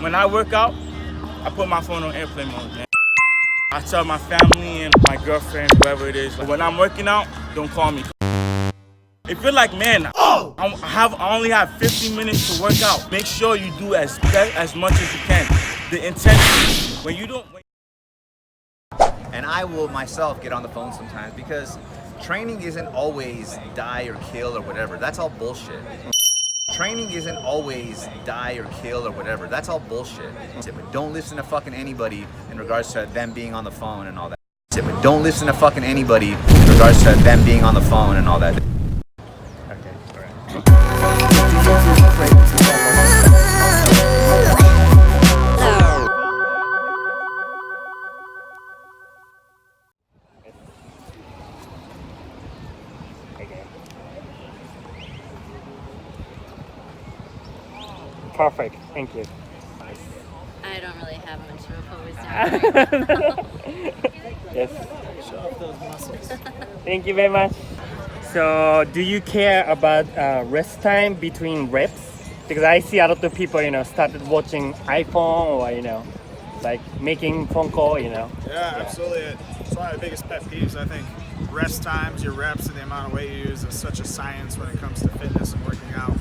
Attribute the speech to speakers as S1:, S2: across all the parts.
S1: when I work out, I put my phone on airplane mode, man. I tell my family and my girlfriend, whoever it is, like, when I'm working out, don't call me. If you're like, man, I only have 15 minutes to work out, make sure you do as much as you can. The intensity, when you don't...
S2: And I will myself get on the phone sometimes because training isn't always die or kill or whatever. That's all bullshit. Training isn't always die or kill or whatever. That's all bullshit. But don't listen to fucking anybody in regards to them being on the phone and all that. But don't listen to fucking anybody in regards to them being on the phone and all that.
S3: Okay, alright. Perfect. Thank you.
S4: I don't really have much of a pose down right
S3: Yes. Show off those muscles. Thank you very much. So, do you care about rest time between reps? Because I see a lot of people, started watching iPhone or, like making phone call,
S5: Yeah, absolutely. It's one of the biggest pet peeves. I think rest times, your reps, and the amount of weight you use is such a science when it comes to fitness and working out.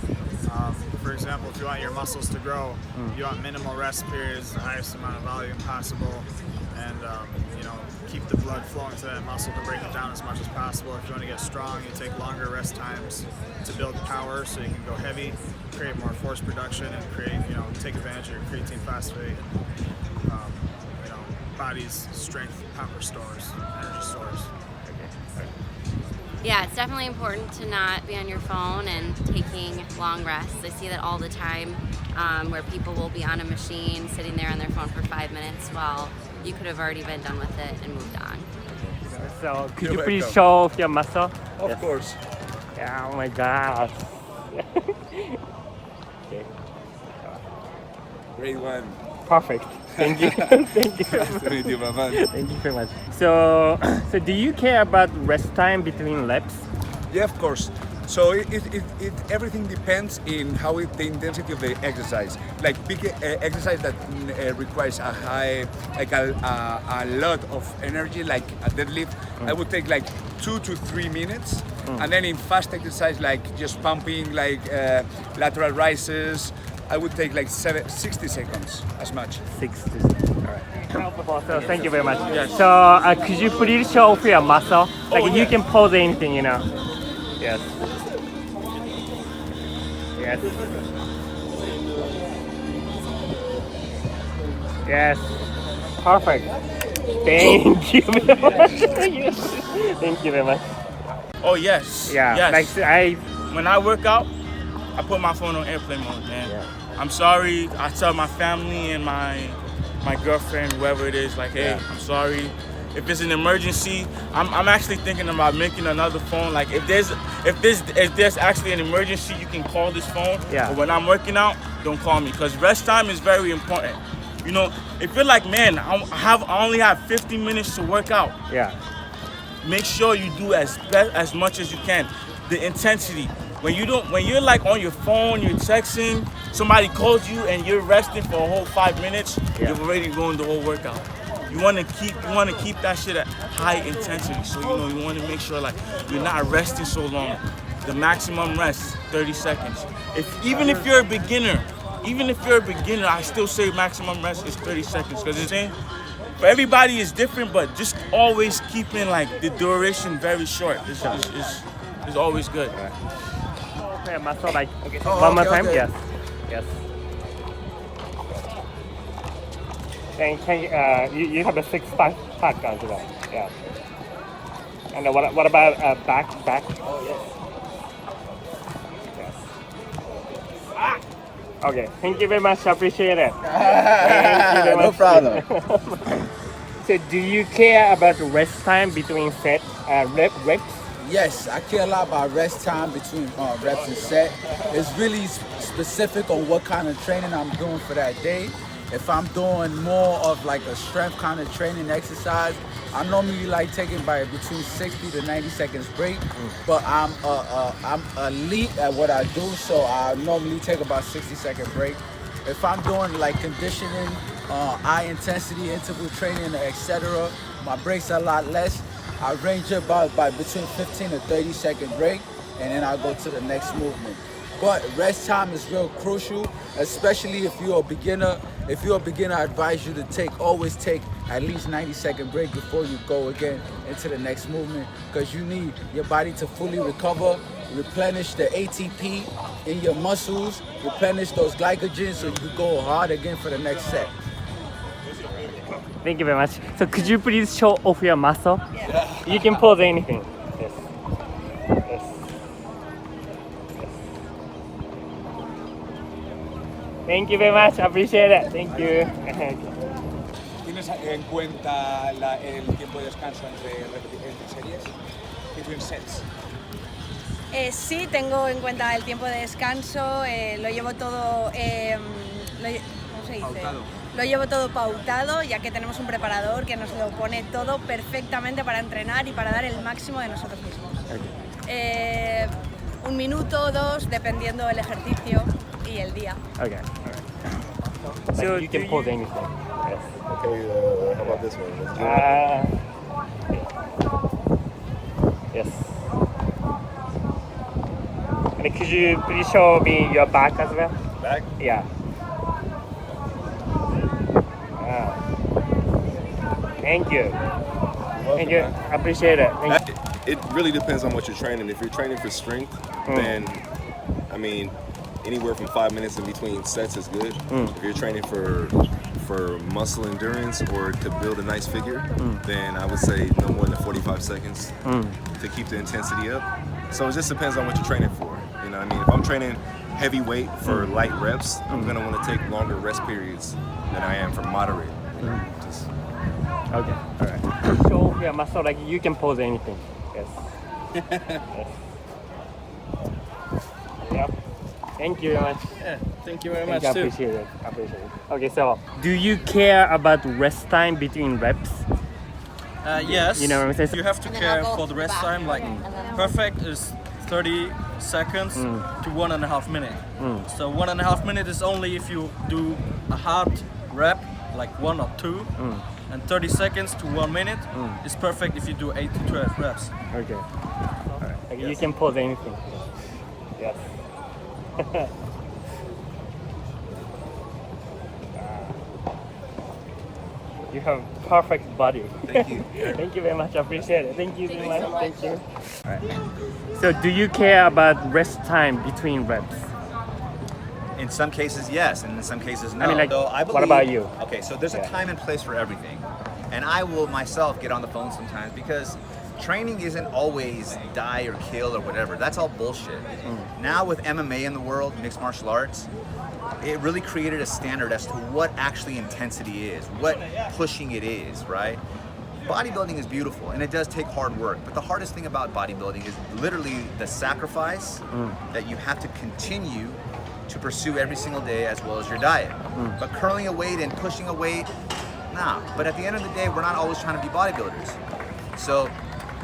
S5: For example, if you want your muscles to grow, you want minimal rest periods, the highest amount of volume possible, and keep the blood flowing to that muscle to break it down as much as possible. If you want to get strong, you take longer rest times to build power, so you can go heavy, create more force production, and take advantage of your creatine phosphate, body's strength pump stores, energy stores.
S4: Yeah, it's definitely important to not be on your phone and taking long rests. I see that all the time where people will be on a machine sitting there on their phone for 5 minutes while you could have already been done with it and moved on.
S3: So, could you please show off your muscle?
S1: Of course.
S3: Yeah, oh my God. Okay.
S6: Great one.
S3: Perfect. Thank you. Thank you.
S6: Nice to meet you, my man.
S3: Thank you very much. So do you care about rest time between reps?
S6: Yeah, of course. So everything depends in the intensity of the exercise. Like big exercise that requires a high, like a lot of energy, like a deadlift, I would take like 2 to 3 minutes. And then in fast exercise, like just pumping, like lateral rises, I would take like 60 seconds, as much.
S3: 60. All right. So thank you very much. Yes. So could you please show off your muscle? Like you can pose anything, Yes. Yes. Yes. Perfect. Thank you very much. Thank you very much.
S1: Oh, yes.
S3: Yeah.
S1: Yes.
S3: Like
S1: When I work out, I put my phone on airplane mode, man.
S3: Yeah.
S1: I'm sorry. I tell my family and my girlfriend, whoever it is, like, hey, I'm sorry. If it's an emergency, I'm actually thinking about making another phone. Like, if there's actually an emergency, you can call this phone.
S3: Yeah.
S1: But when I'm working out, don't call me, because rest time is very important. If you're like, man, I only have 15 minutes to work out.
S3: Yeah.
S1: Make sure you do as much as you can. The intensity. When you're like on your phone, you're texting, somebody calls you and you're resting for a whole 5 minutes, you've already ruined the whole workout. You want to keep that shit at high intensity. So you want to make sure like you're not resting so long. The maximum rest, 30 seconds. Even if you're a beginner, I still say maximum rest is 30 seconds, because it's saying for everybody is different, but just always keeping like the duration very short is always good.
S3: Okay, muscle like one more time.
S6: Okay.
S3: Yes. And you have a six-pack as well. Yeah. And what about back? Oh yes. Okay. Thank you very much. I appreciate it. Thank you very
S2: No
S3: much.
S2: problem.
S3: So, do you care about rest time between reps?
S7: Yes, I care a lot about rest time between reps and set. It's really specific on what kind of training I'm doing for that day. If I'm doing more of like a strength kind of training exercise, I normally like taking between 60 to 90 seconds break. But I'm elite at what I do, so I normally take about 60-second break. If I'm doing like conditioning, high intensity interval training, etc., my breaks are a lot less. I range about by between 15 to 30 second break, and then I go to the next movement. But rest time is real crucial, especially if you're a beginner. If you're a beginner, I advise you to always take at least 90-second break before you go again into the next movement, because you need your body to fully recover, replenish the ATP in your muscles, replenish those glycogen so you can go hard again for the next set.
S3: Thank you very much. So could you please show off your muscle? You can pose anything. Yes. Yes. Thank you very much. Appreciate it. Thank you.
S6: ¿Tienes en cuenta el tiempo de descanso entre series? Between sets.
S8: Sí, tengo en cuenta el tiempo de descanso, lo llevo todo, ¿cómo se dice?
S2: Pautado.
S8: Lo llevo todo pautado, ya que tenemos un preparador que nos lo pone todo perfectamente para entrenar y para dar el máximo de nosotros mismos.
S3: Okay.
S8: 1 minuto o 2, dependiendo del ejercicio y el día.
S3: Okay. So you can pose anything. Yes.
S9: Okay, how about this one? Let's do it.
S3: Yes. And could you please show me your back as well?
S9: Back?
S3: Yeah. Thank you. Thank you. Appreciate it. Thank you.
S9: It really depends on what you're training. If you're training for strength, then, I mean, anywhere from 5 minutes in between sets is good. If you're training for muscle endurance or to build a nice figure, then I would say no more than 45 seconds to keep the intensity up. So it just depends on what you're training for. You know what I mean? If I'm training heavy weight for light reps, I'm gonna want to take longer rest periods than I am for moderate. You know, just,
S3: Okay. All right. Show your muscle, like you can pose anything. Yes. Yes. Yep. Thank you very much.
S10: Yeah, thank you very
S3: Thank
S10: much
S3: you.
S10: too.
S3: Appreciate it. Appreciate it. Okay, so do you care about rest time between reps?
S10: Yes,
S3: You know what I'm saying?
S10: you have to care for the rest time. Like perfect is 30 seconds to 1.5 minutes. So 1.5 minutes is only if you do a hard rep, like 1 or 2, and 30 seconds to 1 minute is perfect if you do 8 to 12 reps.
S3: Okay. All right. Like you can pose anything. Yes. You have perfect body.
S2: Thank you.
S3: Thank you very much. I appreciate it. Thank you very much. Thank you. All right. So, do you care about rest time between reps?
S2: In some cases, yes, and in some cases, no.
S3: I mean, like,
S2: so I
S3: what about you?
S2: Okay, so there's
S3: Yeah.
S2: a time and place for everything. And I will myself get on the phone sometimes because training isn't always die or kill or whatever. That's all bullshit. Now with MMA in the world, mixed martial arts, it really created a standard as to what actually intensity is, what pushing it is, right? Bodybuilding is beautiful and it does take hard work, but the hardest thing about bodybuilding is literally the sacrifice that you have to continue to pursue every single day, as well as your diet. But curling a weight and pushing a weight, nah. But at the end of the day, we're not always trying to be bodybuilders. So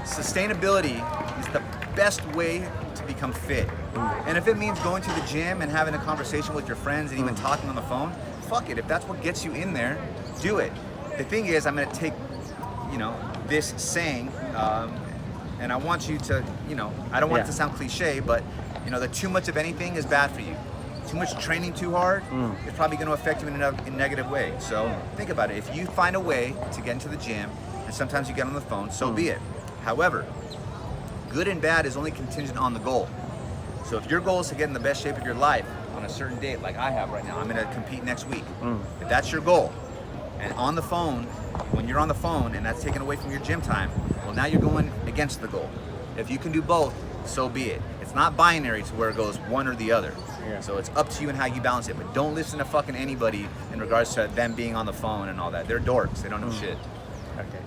S2: sustainability is the best way to become fit. And if it means going to the gym and having a conversation with your friends and even talking on the phone, fuck it. If that's what gets you in there, do it. The thing is, I'm gonna take, this saying, and I want you to, I don't want it to sound cliche, but that too much of anything is bad for you. Too much training too hard is probably going to affect you in a negative way. So think about it. If you find a way to get into the gym, and sometimes you get on the phone, so be it. However, good and bad is only contingent on the goal. So if your goal is to get in the best shape of your life on a certain date, like I have right now, I'm going to compete next week. If that's your goal, and on the phone, when you're on the phone and that's taken away from your gym time, well, now you're going against the goal. If you can do both, so be it. It's not binary to where it goes one or the other.
S3: Yeah.
S2: So it's up to you and how you balance it. But don't listen to fucking anybody in regards to them being on the phone and all that. They're dorks. They don't know shit.
S3: Okay.